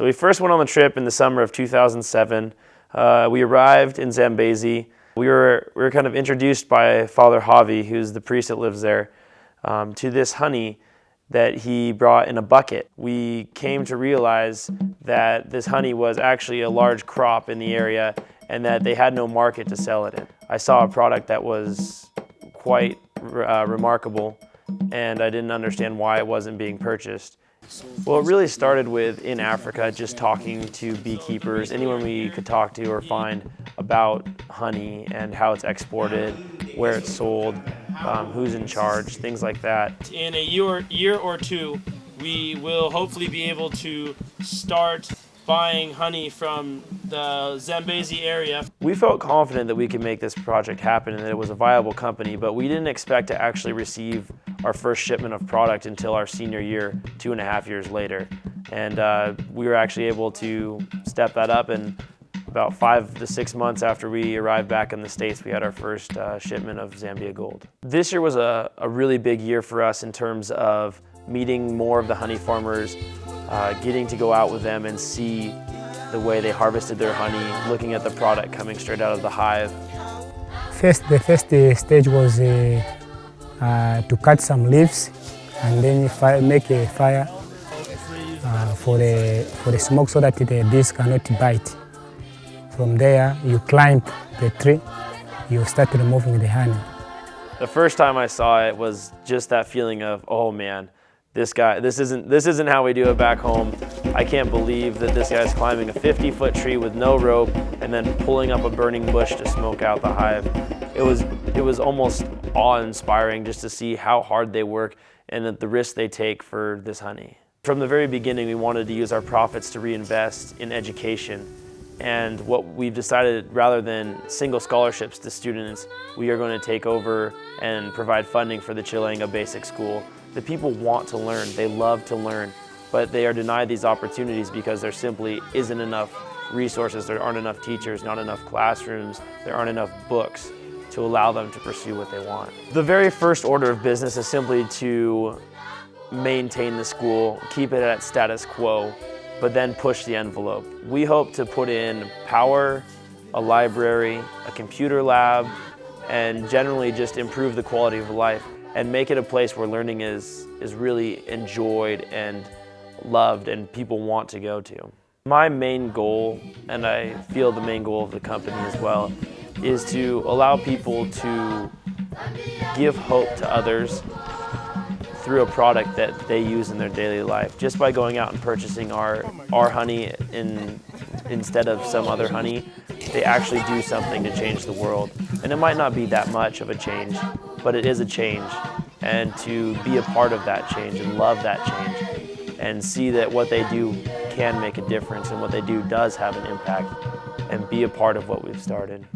we first went on the trip in the summer of 2007. We arrived in Zambezi. We were kind of introduced by Father Javi, who's the priest that lives there, to this honey that he brought in a bucket. We came to realize that this honey was actually a large crop in the area and that they had no market to sell it in. I saw a product that was quite remarkable, and I didn't understand why it wasn't being purchased. Well, it really started with, in Africa, just talking to beekeepers, anyone we could talk to or find about honey and how it's exported, where it's sold, who's in charge, things like that. In a year or two, we will hopefully be able to start buying honey from the Zambezi area. We felt confident that we could make this project happen and that it was a viable company, but we didn't expect to actually receive our first shipment of product until our senior year, 2.5 years later. And we were actually able to step that up, and about 5 to 6 months after we arrived back in the States, we had our first shipment of Zambia Gold. This year was a really big year for us in terms of meeting more of the honey farmers, getting to go out with them and see the way they harvested their honey, looking at the product coming straight out of the hive. The first stage was to cut some leaves and then make a fire for the smoke so that the bees cannot bite. From there, you climb the tree, you start removing the honey. The first time I saw it was just that feeling of, oh man, this isn't how we do it back home. I can't believe that this guy's climbing a 50-foot tree with no rope and then pulling up a burning bush to smoke out the hive. It was almost awe-inspiring just to see how hard they work and the risk they take for this honey. From the very beginning, we wanted to use our profits to reinvest in education. And what we've decided, rather than single scholarships to students, we are going to take over and provide funding for the Chilenga Basic School. The people want to learn, they love to learn, but they are denied these opportunities because there simply isn't enough resources, there aren't enough teachers, not enough classrooms, there aren't enough books to allow them to pursue what they want. The very first order of business is simply to maintain the school, keep it at status quo, but then push the envelope. We hope to put in power, a library, a computer lab, and generally just improve the quality of life and make it a place where learning is really enjoyed and loved and people want to go to. My main goal, and I feel the main goal of the company as well, is to allow people to give hope to others through a product that they use in their daily life. Just by going out and purchasing our honey instead of some other honey, they actually do something to change the world. And it might not be that much of a change, but it is a change. And to be a part of that change and love that change and see that what they do can make a difference and what they do does have an impact and be a part of what we've started.